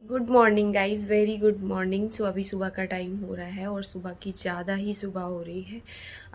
Good morning guys, very good morning. So अभी सुबह का टाइम हो रहा है और सुबह की ज़्यादा ही सुबह हो रही है।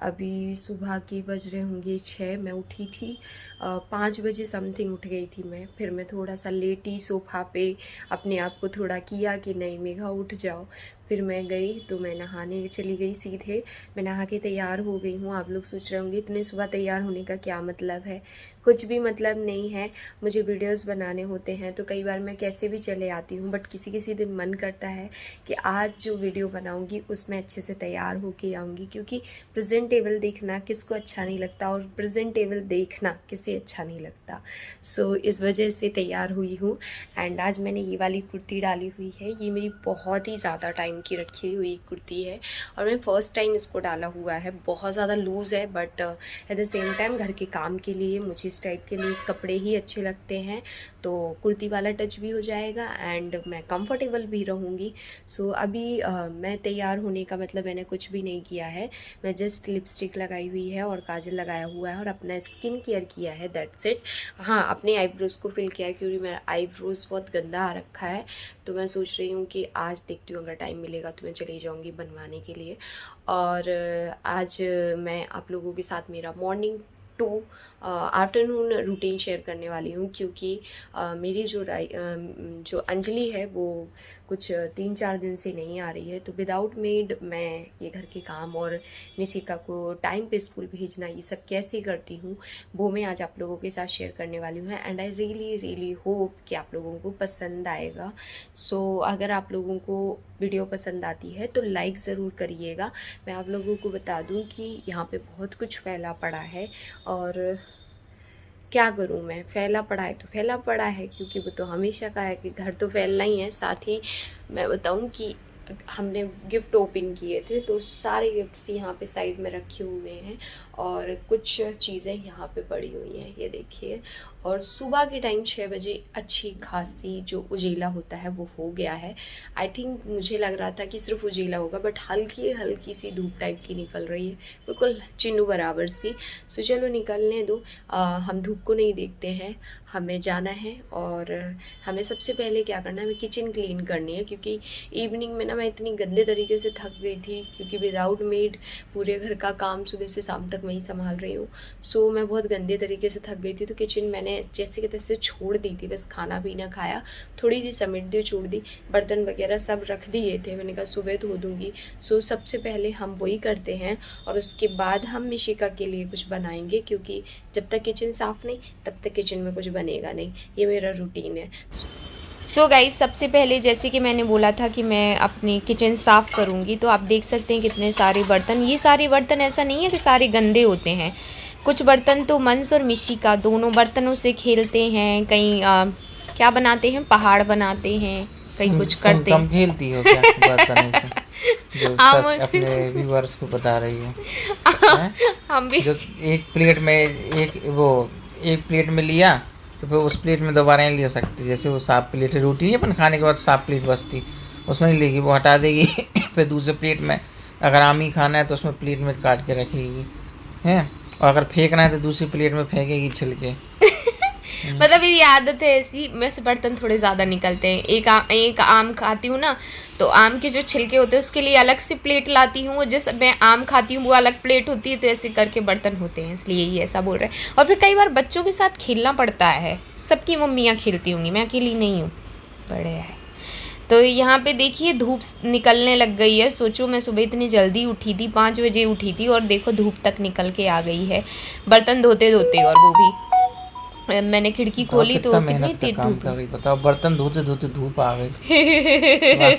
अभी सुबह के बज रहे होंगे 6। मैं उठी थी 5 बजे समथिंग उठ गई थी मैं। फिर मैं थोड़ा सा लेटी सोफ़ा पे, अपने आप को थोड़ा किया कि नहीं मेघा उठ जाओ। फिर मैं गई तो मैं नहाने चली गई सीधे। मैं नहा के तैयार हो गई हूँ। आप लोग सोच रहे होंगे इतने सुबह तैयार होने का क्या मतलब है। कुछ भी मतलब नहीं है। मुझे वीडियोस बनाने होते हैं तो कई बार मैं कैसे भी चले आती हूँ, बट किसी किसी दिन मन करता है कि आज जो वीडियो बनाऊँगी उसमें अच्छे से तैयार होके आऊँगी, क्योंकि प्रेजेंटेबल देखना किसको अच्छा नहीं लगता और प्रेजेंटेबल देखना किसे अच्छा नहीं लगता। सो इस वजह से तैयार हुई हूँ। एंड आज मैंने ये वाली कुर्ती डाली हुई है। ये मेरी बहुत ही ज़्यादा टाइम की रखी हुई कुर्ती है और मैं फ़र्स्ट टाइम इसको डाला हुआ है। बहुत ज़्यादा लूज़ है, but at the same time घर के काम के लिए मुझे इस टाइप के लूज़ कपड़े ही अच्छे लगते हैं, तो कुर्ती वाला टच भी हो जाएगा एंड मैं कंफर्टेबल भी रहूँगी। सो अभी मैं तैयार होने का मतलब मैंने कुछ भी नहीं किया है। मैं जस्ट लिपस्टिक लगाई हुई है और काजल लगाया हुआ है और अपना स्किन केयर किया है, दैट्स इट। हाँ, अपने आईब्रोज़ को फिल किया है क्योंकि मेरा आईब्रोज़ बहुत गंदा आ रखा है। तो मैं सोच रही हूँ कि आज देखती हूँ, अगर टाइम मिलेगा तो मैं चली जाऊँगी बनवाने के लिए। और आज मैं आप लोगों के साथ मेरा morning to afternoon routine share करने वाली हूँ, क्योंकि मेरी जो अंजलि है वो कुछ 3-4 दिन से नहीं आ रही है। तो विदाउट मेड मैं ये घर के काम और निशिका को टाइम पे स्कूल भेजना ये सब कैसे करती हूँ वो मैं आज आप लोगों के साथ शेयर करने वाली हूँ। एंड आई रियली होप कि आप लोगों को पसंद आएगा। सो अगर आप लोगों को वीडियो पसंद आती है तो लाइक ज़रूर करिएगा। मैं आप लोगों को बता दूं कि यहाँ पे बहुत कुछ फैला पड़ा है और क्या करूं मैं, फैला पड़ा है तो फैला पड़ा है, क्योंकि वो तो हमेशा का है कि घर तो फैलना ही है। साथ ही मैं बताऊं कि हमने गिफ्ट ओपन किए थे तो सारे गिफ्ट्स यहाँ पे साइड में रखे हुए हैं और कुछ चीज़ें यहाँ पे पड़ी हुई हैं, ये देखिए। और सुबह के टाइम 6 बजे अच्छी खासी जो उजेला होता है वो हो गया है। आई थिंक मुझे लग रहा था कि सिर्फ उजेला होगा, बट हल्की हल्की सी धूप टाइप की निकल रही है, बिल्कुल चिन्नू बराबर सी। सो चलो निकलने दो, हम धूप को नहीं देखते हैं, हमें जाना है। और हमें सबसे पहले क्या करना है, हमें किचन क्लीन करनी है, क्योंकि इवनिंग में ना मैं इतनी गंदे तरीके से थक गई थी, क्योंकि विदाउट मेड पूरे घर का काम सुबह से शाम तक मैं ही संभाल रही हूँ। सो मैं बहुत गंदे तरीके से थक गई थी, तो किचन मैंने जैसे कि तैसे छोड़ दी थी, बस खाना पीना खाया, थोड़ी सी समेट दी, छोड़ दी, बर्तन वगैरह सब रख दिए थे, मैंने कहा सुबह धो दूँगी। सो सबसे पहले हम वही करते हैं और उसके बाद हम निशिका के लिए कुछ बनाएंगे, क्योंकि जब तक किचन साफ़ नहीं तब तक किचन में कुछ बनेगा नहीं, ये मेरा रूटीन है। सो गाइस, सबसे पहले जैसे कि मैंने बोला था कि मैं अपनी किचन साफ़ करूँगी, तो आप देख सकते हैं कितने सारे बर्तन। ये सारे बर्तन ऐसा नहीं है कि सारे गंदे होते हैं, कुछ बर्तन तो मंस और मिशिका दोनों बर्तनों से खेलते हैं, कहीं क्या बनाते हैं, पहाड़ बनाते हैं, कहीं कुछ करते हैं। कम खेलती हो क्या बर्तनों से जो सच अपने व्यूअर्स को बता रही हो? हम भी जो एक प्लेट में लिया तो फिर उस प्लेट में दोबारा नहीं ले सकती। जैसे वो साफ प्लेट है, रोटी नहीं अपन खाने के बाद साफ प्लेट बचती, उसमें नहीं लेगी, वो हटा देगी फिर दूसरे प्लेट में अगर आम ही खाना है तो उसमें प्लेट में काट के रखेगी है, और अगर फेंकना है तो दूसरी प्लेट में फेंकेगी छिलके। मतलब ये आदत है ऐसी, मेरे से बर्तन थोड़े ज़्यादा निकलते हैं। एक आम खाती हूँ ना, तो आम के जो छिलके होते हैं उसके लिए अलग से प्लेट लाती हूँ, जिस मैं आम खाती हूँ वो अलग प्लेट होती है, तो ऐसे करके बर्तन होते हैं, इसलिए ये ऐसा बोल रहे हैं। और फिर कई बार बच्चों के साथ खेलना पड़ता है, सबकी मम्मियाँ खेलती होंगी, मैं अकेली नहीं हूँ, बड़े है। तो यहाँ पे देखिए धूप निकलने लग गई है। सोचो मैं सुबह इतनी जल्दी उठी थी, 5 बजे उठी थी, और देखो धूप तक निकल के आ गई है बर्तन धोते धोते। और वो भी मैंने खिड़की बताओ खोली तो कितना कितनी मेहनत का तेज काम धूप कर है। रही, बताओ बर्तन धोते धोते धूप आ गई। वाह।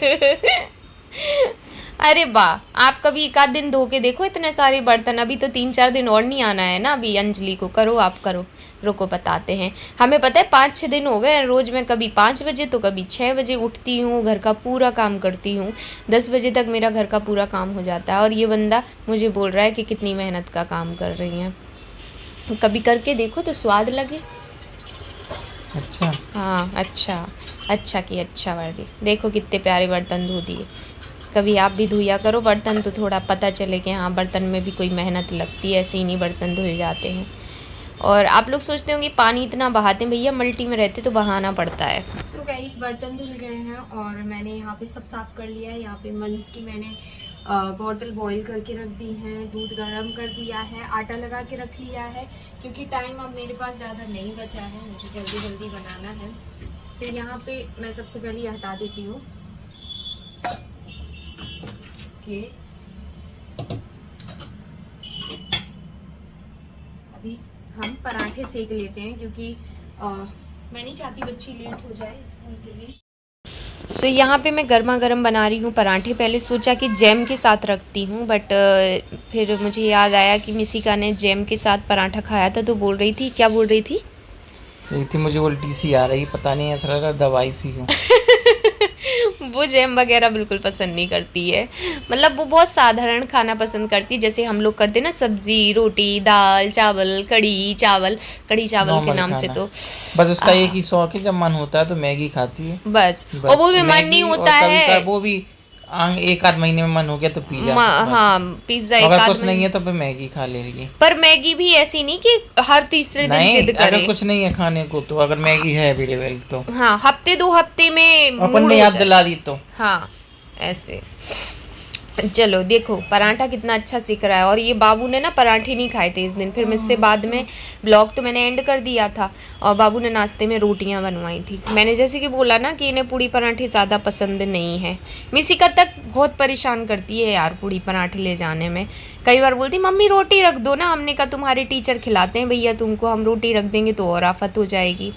अरे वाह, आप कभी एक आध दिन धो के देखो इतने सारे बर्तन। अभी तो 3-4 दिन और नहीं आना है ना, अभी अंजलि को करो, आप करो, रुको बताते हैं। हमें पता है 5-6 दिन हो गए रोज़ मैं कभी 5 बजे तो कभी 6 बजे उठती हूँ, घर का पूरा काम करती हूँ, 10 बजे तक मेरा घर का पूरा काम हो जाता है। और ये बंदा मुझे बोल रहा है कि कितनी मेहनत का काम कर रही हैं। कभी करके देखो तो स्वाद लगे। अच्छा हाँ, अच्छा कि अच्छा वाली, देखो कितने प्यारे बर्तन धो दिए। कभी आप भी धोया करो बर्तन, तो थोड़ा पता चले कि हाँ बर्तन में भी कोई मेहनत लगती है, ऐसे ही नहीं बर्तन धुल जाते हैं। और आप लोग सोचते होंगे पानी इतना बहाते हैं, भैया मल्टी में रहते तो बहाना पड़ता है। सो गाइस बर्तन धुल गए हैं और मैंने यहाँ पे सब साफ कर लिया है। यहाँ पे मंस की मैंने बॉटल बॉईल करके रख दी है, दूध गर्म कर दिया है, आटा लगा के रख लिया है क्योंकि टाइम अब मेरे पास ज़्यादा नहीं बचा है, मुझे जल्दी जल्दी बनाना है। तो यहाँ पे मैं सबसे पहले ये हटा देती हूँ कि अभी हम पराठे सेक लेते हैं क्योंकि मैं नहीं चाहती बच्ची लेट हो जाए स्कूल के लिए। सो यहाँ पे मैं गर्मा गर्म बना रही हूँ पराठे। पहले सोचा कि जैम के साथ रखती हूँ बट फिर मुझे याद आया कि मिसिका ने जैम के साथ पराठा खाया था तो बोल रही थी, क्या बोल रही थी? मुझे उल्टी सी आ रही, पता नहीं ऐसा लग रहा दवाई सी हो। वो जैम वगैरह बिल्कुल पसंद नहीं करती है, मतलब वो बहुत साधारण खाना पसंद करती है जैसे हम लोग करते ना, सब्जी रोटी दाल चावल कढ़ी चावल के नाम से। तो बस उसका एक ही शौक है, जब मन होता है तो मैगी खाती है बस। और वो भी मन नहीं होता है, वो भी एक आध महीने में मन हो गया तो पिज्जा। हाँ पिज्जा अगर कुछ नहीं है तो फिर मैगी खा लेगी। पर मैगी भी ऐसी नहीं कि हर तीसरे दिन जिद करे। अगर कुछ नहीं है खाने को तो, अगर मैगी है अवेलेबल तो हाँ, हफ्ते 2 हफ्ते में अपन ने याद दिला दी तो हाँ ऐसे। चलो देखो पराठा कितना अच्छा सीख रहा है। और ये बाबू ने ना पराठे नहीं खाए थे इस दिन, फिर मुझसे बाद में ब्लॉग तो मैंने एंड कर दिया था और बाबू ने नाश्ते में रोटियां बनवाई थी। मैंने जैसे कि बोला ना कि इन्हें पूड़ी पराठे ज़्यादा पसंद नहीं है। मिसिका तक बहुत परेशान करती है यार पूड़ी पराठे ले जाने में, कई बार बोलती मम्मी रोटी रख दो ना। हमने कहा तुम्हारे टीचर खिलाते हैं भैया तुमको, हम रोटी रख देंगे तो और आफत हो जाएगी।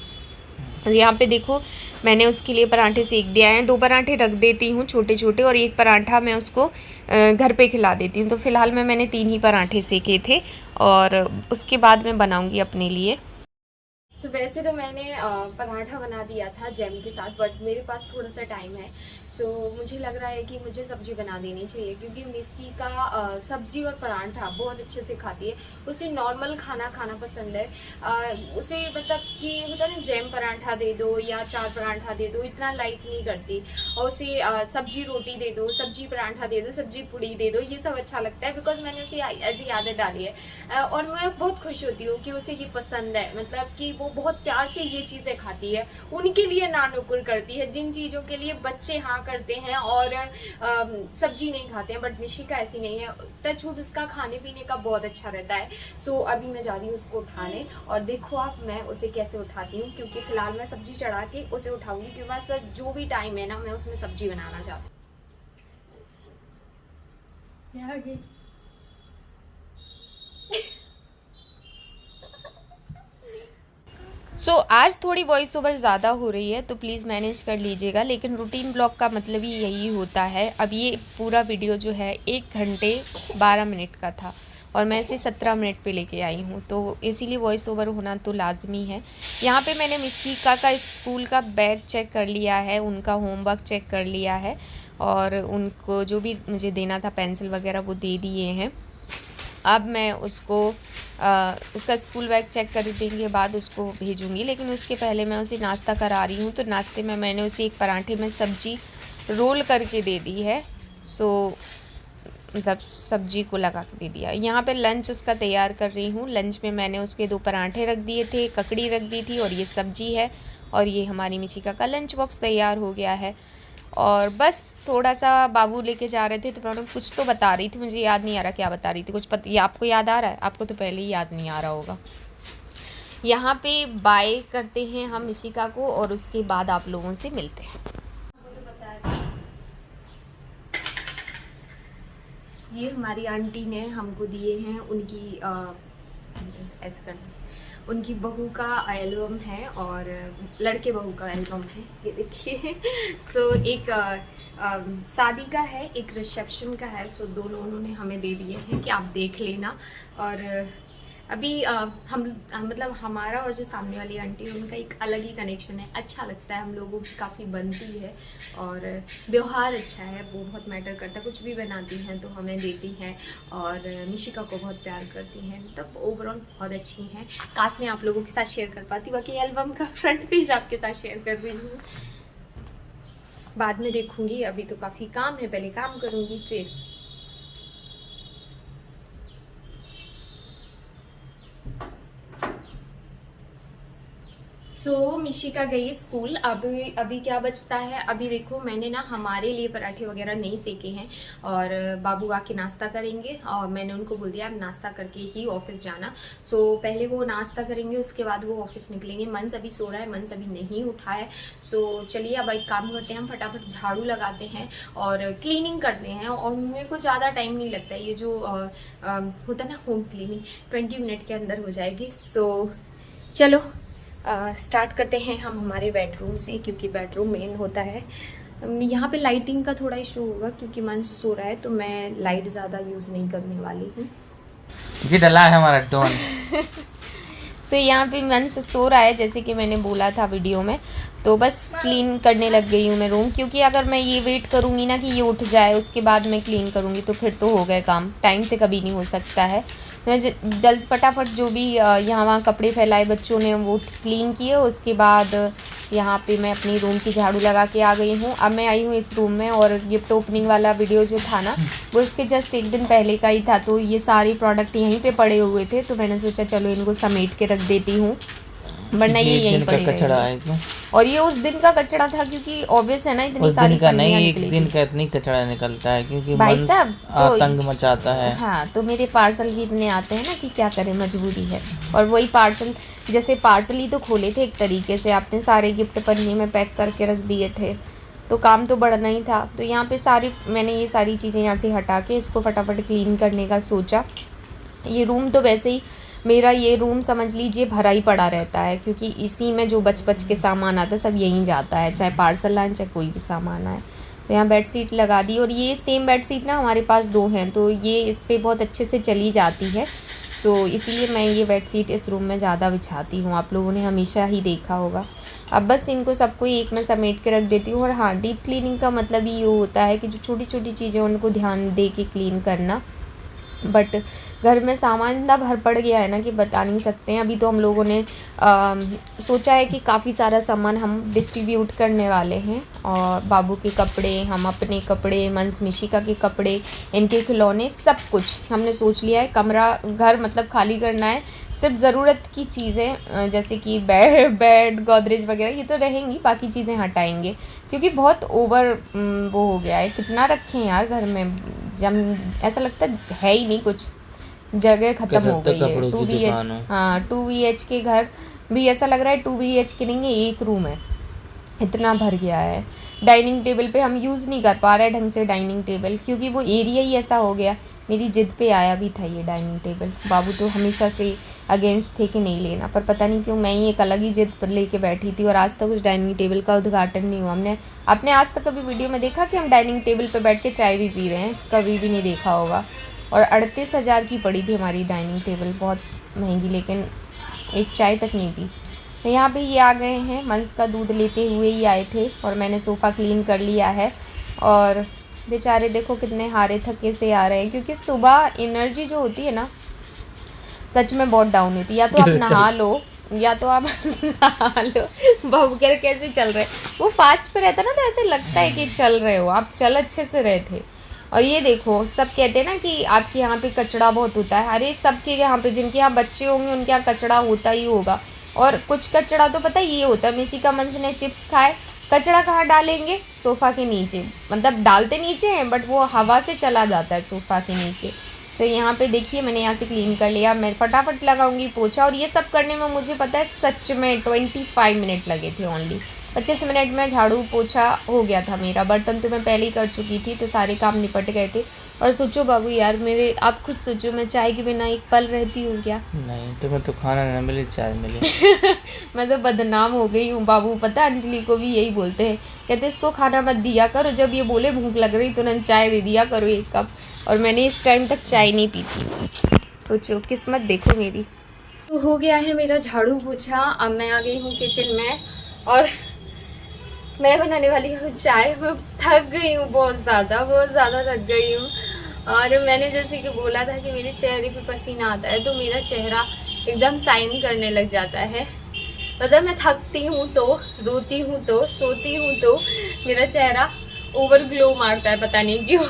यहाँ पे देखो मैंने उसके लिए पराठे सेक दिया है, 2 पराठे रख देती हूँ छोटे छोटे और 1 पराठा मैं उसको घर पे खिला देती हूँ। तो फिलहाल मैंने 3 ही पराठे सेके थे और उसके बाद मैं बनाऊँगी अपने लिए। सो वैसे तो मैंने पराठा बना दिया था जैम के साथ बट मेरे पास थोड़ा सा टाइम है। सो मुझे लग रहा है कि मुझे सब्जी बना देनी चाहिए क्योंकि मिसी का सब्जी और पराठा बहुत अच्छे से खाती है। उसे नॉर्मल खाना खाना पसंद है, उसे मतलब कि होता है ना जैम पराठा दे दो या 4 पराठा दे दो, इतना लाइक नहीं करती। और उसे सब्जी रोटी दे दो, सब्जी पराठा दे दो, सब्जी पूड़ी दे दो, ये सब अच्छा लगता है बिकॉज मैंने उसे ऐसी आदत डाली है। और मैं बहुत खुश होती हूँ कि उसे ये पसंद है, मतलब कि वो बहुत प्यार से ये चीज़ें खाती है, उनके लिए ना नुकुर करती है जिन चीज़ों के लिए बच्चे हाँ करते हैं और सब्जी नहीं खाते हैं। बट मिशिका ऐसी नहीं है, टचवुड उसका खाने पीने का बहुत अच्छा रहता है। सो अभी मैं जा रही हूँ उसको उठाने और देखो आप मैं उसे कैसे उठाती हूँ क्योंकि फिलहाल मैं सब्जी चढ़ा के उसे उठाऊंगी क्योंकि मेरे पास जो भी टाइम है ना मैं उसमें सब्जी बनाना चाहती हूँ। सो आज थोड़ी वॉइस ओवर ज़्यादा हो रही है तो प्लीज़ मैनेज कर लीजिएगा, लेकिन रूटीन ब्लॉग का मतलब ही यही होता है। अब ये पूरा वीडियो जो है 1 घंटे 12 मिनट का था और मैं इसे 17 मिनट पे लेके आई हूँ तो इसीलिए वॉइस ओवर होना तो लाजमी है। यहाँ पे मैंने मिसिका का स्कूल का बैग चेक कर लिया है, उनका होमवर्क चेक कर लिया है और उनको जो भी मुझे देना था पेंसिल वगैरह वो दे दिए हैं। अब मैं उसको उसका स्कूल बैग चेक कर देने के बाद उसको भेजूंगी, लेकिन उसके पहले मैं उसे नाश्ता करा रही हूँ। तो नाश्ते में मैंने उसे एक पराठे में सब्जी रोल करके दे दी है, सो मतलब सब्जी को लगा के दे दिया। यहाँ पे लंच उसका तैयार कर रही हूँ। लंच में मैंने उसके 2 पराठे रख दिए थे, ककड़ी रख दी थी और ये सब्जी है और ये हमारी मिशिका का लंच बॉक्स तैयार हो गया है। और बस थोड़ा सा बाबू लेके जा रहे थे तो मैं उन्हें कुछ तो बता रही थी, मुझे याद नहीं आ रहा क्या बता रही थी। कुछ ये आपको याद आ रहा है? आपको तो पहले ही याद नहीं आ रहा होगा। यहाँ पे बाय करते हैं हम मिशिका को और उसके बाद आप लोगों से मिलते हैं। ये हमारी आंटी ने हमको दिए हैं उनकी ऐसे कर उनकी बहू का एल्बम है और लड़के बहू का एल्बम है, ये देखिए। सो एक शादी का है, एक रिसेप्शन का है। सो दोनों उन्होंने हमें दे दिए हैं कि आप देख लेना। और अभी हम मतलब हमारा और जो सामने वाली आंटी है उनका एक अलग ही कनेक्शन है, अच्छा लगता है, हम लोगों की काफ़ी बनती है और व्यवहार अच्छा है, वो बहुत मैटर करता है। कुछ भी बनाती हैं तो हमें देती हैं और मिशिका को बहुत प्यार करती हैं, मतलब ओवरऑल बहुत अच्छी हैं। काश मैं आप लोगों के साथ शेयर कर पाती, बाकी एल्बम का फ्रंट पेज आपके साथ शेयर कर रही हूँ, बाद में देखूँगी। अभी तो काफ़ी काम है, पहले काम करूँगी फिर। सो मिशिका गई स्कूल। अभी क्या बचता है, अभी देखो मैंने ना हमारे लिए पराठे वगैरह नहीं सेके हैं और बाबू आके नाश्ता करेंगे और मैंने उनको बोल दिया अब नाश्ता करके ही ऑफिस जाना। सो पहले वो नाश्ता करेंगे, उसके बाद वो ऑफिस निकलेंगे। मंस अभी सो रहा है, मंस अभी नहीं उठा है। सो चलिए अब एक काम करते हैं, हम फटाफट झाड़ू लगाते हैं और क्लीनिंग करते हैं। और मेरे को ज़्यादा टाइम नहीं लगता है, ये जो होता है ना होम क्लीनिंग 20 मिनट के अंदर हो जाएगी। सो चलो स्टार्ट करते हैं हम हमारे बेडरूम से, क्योंकि बेडरूम मेन होता है। यहाँ पे लाइटिंग का थोड़ा इशू होगा क्योंकि मंस सो रहा है, तो मैं लाइट ज़्यादा यूज़ नहीं करने वाली हूँ। ये डला है हमारा डॉन। सो यहाँ पे मंस सो रहा है जैसे कि मैंने बोला था वीडियो में, तो बस क्लीन करने लग गई हूँ मैं रूम, क्योंकि अगर मैं ये वेट करूँगी ना कि ये उठ जाए उसके बाद मैं क्लीन करूँगी तो फिर तो हो गए काम, टाइम से कभी नहीं हो सकता है। मैं जल्द फटाफट जो भी यहाँ वहाँ कपड़े फैलाए बच्चों ने वो क्लीन किए, उसके बाद यहाँ पे मैं अपनी रूम की झाड़ू लगा के आ गई हूँ। अब मैं आई हूँ इस रूम में, और गिफ्ट ओपनिंग वाला वीडियो जो था ना वो इसके जस्ट एक दिन पहले का ही था, तो ये सारे प्रोडक्ट यहीं पे पड़े हुए थे, तो मैंने सोचा चलो इनको समेट के रख देती हूँ, वरना ये यहीं पड़े कचड़ा है क्यों? और ये उस दिन का कचड़ा था, क्योंकि ऑब्वियस है ना इतनी उस सारी दिन का नहीं, पन्नियाँ एक निकली दिन थी। का इतनी कचड़ा निकलता है क्योंकि भाई मन साहब तो आतंक मचाता है। हाँ, तो मेरे पार्सल भी इतने आते हैं ना कि क्या करें, मजबूरी है। और वही पार्सल, जैसे पार्सल ही तो खोले थे एक तरीके से, आपने सारे गिफ्ट पन्नी में पैक करके रख दिए थे, तो काम तो बढ़ना ही था। तो यहाँ पे मैंने ये सारी चीज़ें यहाँ से हटा के इसको फटाफट क्लीन करने का सोचा। ये रूम तो वैसे ही, मेरा ये रूम समझ लीजिए भरा ही पड़ा रहता है, क्योंकि इसी में जो बच के सामान आता है सब यहीं जाता है, चाहे पार्सल आए चाहे कोई भी सामान आए। तो यहाँ बेड शीट लगा दी, और ये सेम बेड शीट ना हमारे पास 2 हैं, तो ये इस पर बहुत अच्छे से चली जाती है। सो इसीलिए मैं ये बेड शीट इस रूम में ज़्यादा बिछाती हूँ, आप लोगों ने हमेशा ही देखा होगा। अब बस इनको सबको एक में समेट के रख देती हूँ। और हाँ, डीप क्लीनिंग का मतलब ही ये होता है कि जो छोटी छोटी चीज़ें उनको ध्यान दे के क्लीन करना। बट घर में सामान इतना भर पड़ गया है ना कि बता नहीं सकते हैं। अभी तो हम लोगों ने सोचा है कि काफ़ी सारा सामान हम डिस्ट्रीब्यूट करने वाले हैं, और बाबू के कपड़े, हम अपने कपड़े, मंस मिशिका के कपड़े, इनके खिलौने, सब कुछ हमने सोच लिया है। कमरा घर मतलब खाली करना है, सिर्फ ज़रूरत की चीज़ें जैसे कि बेड गोदरेज वगैरह ये तो रहेंगी, बाकी चीज़ें हटाएंगे, क्योंकि बहुत ओवर वो हो गया है। कितना रखें यार घर में, जब ऐसा लगता है ही नहीं, कुछ जगह ख़त्म हो गई है। 2BH, हाँ 2BH के घर भी ऐसा लग रहा है 2BH के नहीं है, एक रूम है, इतना भर गया है। डाइनिंग टेबल पे हम यूज़ नहीं कर पा रहे ढंग से डाइनिंग टेबल, क्योंकि वो एरिया ही ऐसा हो गया। मेरी ज़िद पे आया भी था ये डाइनिंग टेबल, बाबू तो हमेशा से अगेंस्ट थे कि नहीं लेना, पर पता नहीं क्यों मैं ही एक अलग ही ज़िद पर लेके बैठी थी, और आज तक उस डाइनिंग टेबल का उद्घाटन नहीं हुआ। हमने आपने आज तक कभी वीडियो में देखा कि हम डाइनिंग टेबल पर बैठ के चाय भी पी रहे हैं? कभी भी नहीं देखा होगा। और 38,000 की पड़ी थी हमारी डाइनिंग टेबल, बहुत महंगी, लेकिन एक चाय तक नहीं पी। तो यहाँ पे ये आ गए हैं, मंस का दूध लेते हुए ही आए थे, और मैंने सोफ़ा क्लीन कर लिया है। और बेचारे देखो कितने हारे थके से आ रहे हैं, क्योंकि सुबह एनर्जी जो होती है ना सच में बहुत डाउन होती है। या तो आप नहा लो, या तो आप नहा लो। बाबू कह रहे कैसे चल रहे, वो फास्ट पे रहता ना तो ऐसे लगता है कि चल रहे हो आप, चल अच्छे से रहे थे। और ये देखो, सब कहते हैं ना कि आपके यहाँ पे कचड़ा बहुत होता है, अरे सबके यहाँ पे, जिनके यहाँ बच्चे होंगे उनके यहाँ कचड़ा होता ही होगा। और कुछ कचड़ा तो पता ये होता है, मिशिका मंस ने चिप्स खाए, कचड़ा कहाँ डालेंगे? सोफ़ा के नीचे, मतलब डालते नीचे हैं बट वो हवा से चला जाता है सोफ़ा के नीचे। सो यहाँ पे देखिए मैंने यहाँ से क्लीन कर लिया, मैं फटाफट लगाऊंगी पोछा। और ये सब करने में मुझे पता है सच में 25 मिनट लगे थे ओनली, 25 मिनट में झाड़ू पोछा हो गया था मेरा। बर्तन तो मैं पहले ही कर चुकी थी, तो सारे काम निपट गए थे। और सोचो बाबू यार मेरे, आप खुद सोचो, मैं चाय के बिना एक पल रहती हूँ क्या? नहीं, तुम्हें तो खाना ना मिले चाय मिले। मैं तो बदनाम हो गई हूँ। बाबू पता अंजलि को भी यही बोलते हैं, कहते इसको खाना मत दिया करो, जब ये बोले भूख लग रही तो चाय दे दिया करो 1 कप। और मैंने इस टाइम तक चाय नहीं पी थी, सोचो किस्मत देखो मेरी। तो हो गया है मेरा झाड़ू पोछा, अब मैं आ गई हूँ किचन में, और मैं बनाने वाली हूँ चाय। मैं थक गई हूँ, बहुत ज़्यादा थक गई हूँ। और मैंने जैसे कि बोला था कि मेरे चेहरे पे पसीना आता है, तो मेरा चेहरा एकदम शाइन करने लग जाता है। मतलब मैं थकती हूँ तो, रोती हूँ तो, सोती हूँ तो मेरा चेहरा ओवर ग्लो मारता है, पता नहीं क्यों।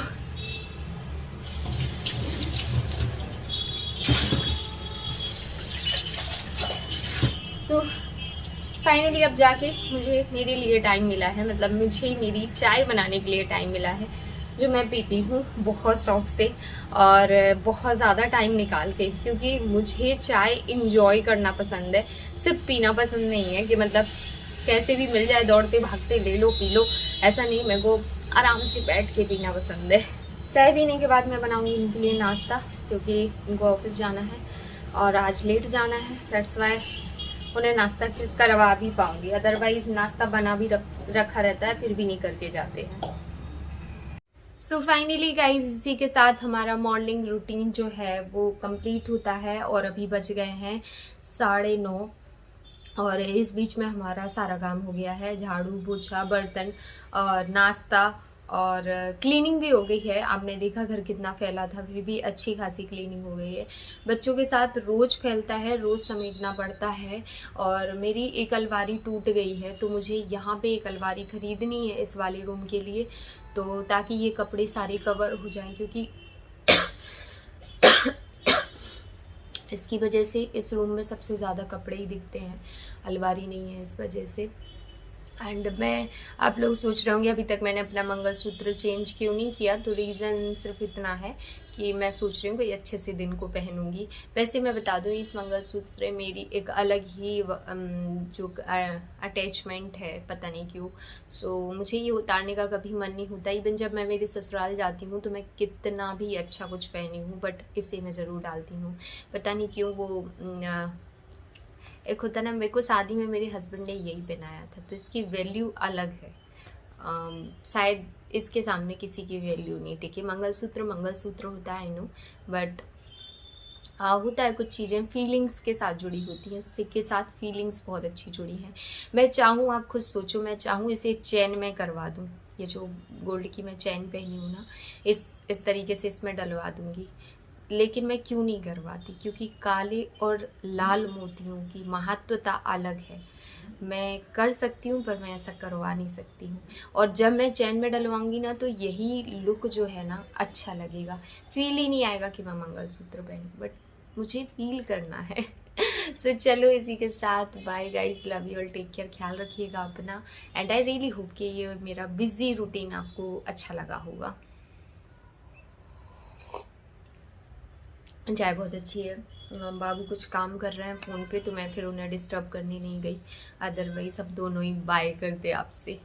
फाइनली अब जाके मुझे मेरे लिए टाइम मिला है, मतलब मुझे मेरी चाय बनाने के लिए टाइम मिला है, जो मैं पीती हूँ बहुत शौक से और बहुत ज़्यादा टाइम निकाल के, क्योंकि मुझे चाय इंजॉय करना पसंद है, सिर्फ पीना पसंद नहीं है कि मतलब कैसे भी मिल जाए दौड़ते भागते ले लो पी लो, ऐसा नहीं। मेरे को आराम से बैठ के पीना पसंद है। चाय पीने के बाद मैं बनाऊँगी इनके लिए नाश्ता, क्योंकि इनको ऑफिस जाना है और आज लेट जाना है, दैट्स वाई उन्हें नाश्ता करवा भी पाऊँगी, अदरवाइज़ नाश्ता बना भी रखा रहता है फिर भी नहीं करके जाते हैं। सो फाइनली गाइज, इसी के साथ हमारा मॉर्निंग रूटीन जो है वो कंप्लीट होता है और अभी बज गए हैं 9:30 और इस बीच में हमारा सारा काम हो गया है, झाड़ू पोछा बर्तन और नाश्ता और क्लीनिंग भी हो गई है। आपने देखा घर कितना फैला था, फिर भी अच्छी खासी क्लीनिंग हो गई है। बच्चों के साथ रोज़ फैलता है, रोज़ समेटना पड़ता है और मेरी एक अलमारी टूट गई है तो मुझे यहाँ पे एक अलमारी ख़रीदनी है इस वाले रूम के लिए, तो ताकि ये कपड़े सारे कवर हो जाएं, क्योंकि इसकी वजह से इस रूम में सबसे ज़्यादा कपड़े ही दिखते हैं, अलमारी नहीं है इस वजह से। एंड मैं, आप लोग सोच रहे होंगे अभी तक मैंने अपना मंगलसूत्र चेंज क्यों नहीं किया, तो रीज़न सिर्फ इतना है कि मैं सोच रही हूँ कोई अच्छे से दिन को पहनूंगी। वैसे मैं बता दूँ, इस मंगलसूत्र से मेरी एक अलग ही जो अटैचमेंट है, पता नहीं क्यों। सो मुझे ये उतारने का कभी मन नहीं होता। इवन जब मैं मेरे ससुराल जाती हूँ तो मैं कितना भी अच्छा कुछ पहनी हूँ बट इसे मैं ज़रूर डालती हूँ, पता नहीं क्यों। वो एक होता ना, मेरे को शादी में मेरे हस्बैंड ने यही पहनाया था तो इसकी वैल्यू अलग है। शायद इसके सामने किसी की वैल्यू नहीं। ठीक है, मंगलसूत्र मंगलसूत्र होता है, आई नो, बट होता है कुछ चीज़ें फीलिंग्स के साथ जुड़ी होती हैं, इसके साथ फीलिंग्स बहुत अच्छी जुड़ी हैं। मैं चाहूँ, आप खुद सोचो, मैं चाहूँ इसे चैन में करवा दूँ, ये जो गोल्ड की मैं चैन पहनी हूँ ना, इस तरीके से इसमें डलवा दूँगी, लेकिन मैं क्यों नहीं करवाती, क्योंकि काले और लाल मोतियों की महत्वता अलग है। मैं कर सकती हूँ पर मैं ऐसा करवा नहीं सकती हूँ, और जब मैं चैन में डलवाऊंगी ना तो यही लुक जो है ना अच्छा लगेगा। फील ही नहीं आएगा कि मैं मंगलसूत्र पहनूं, बट मुझे फील करना है। सो चलो, इसी के साथ bye guys, love you all, take care, ख्याल रखिएगा अपना, एंड आई रियली होप कि ये मेरा बिजी रूटीन आपको अच्छा लगा होगा। चाय बहुत अच्छी है। बाबू कुछ काम कर रहे हैं फ़ोन पे तो मैं फिर उन्हें डिस्टर्ब करने नहीं गई, अदरवाइज अब दोनों ही बाय करते आपसे।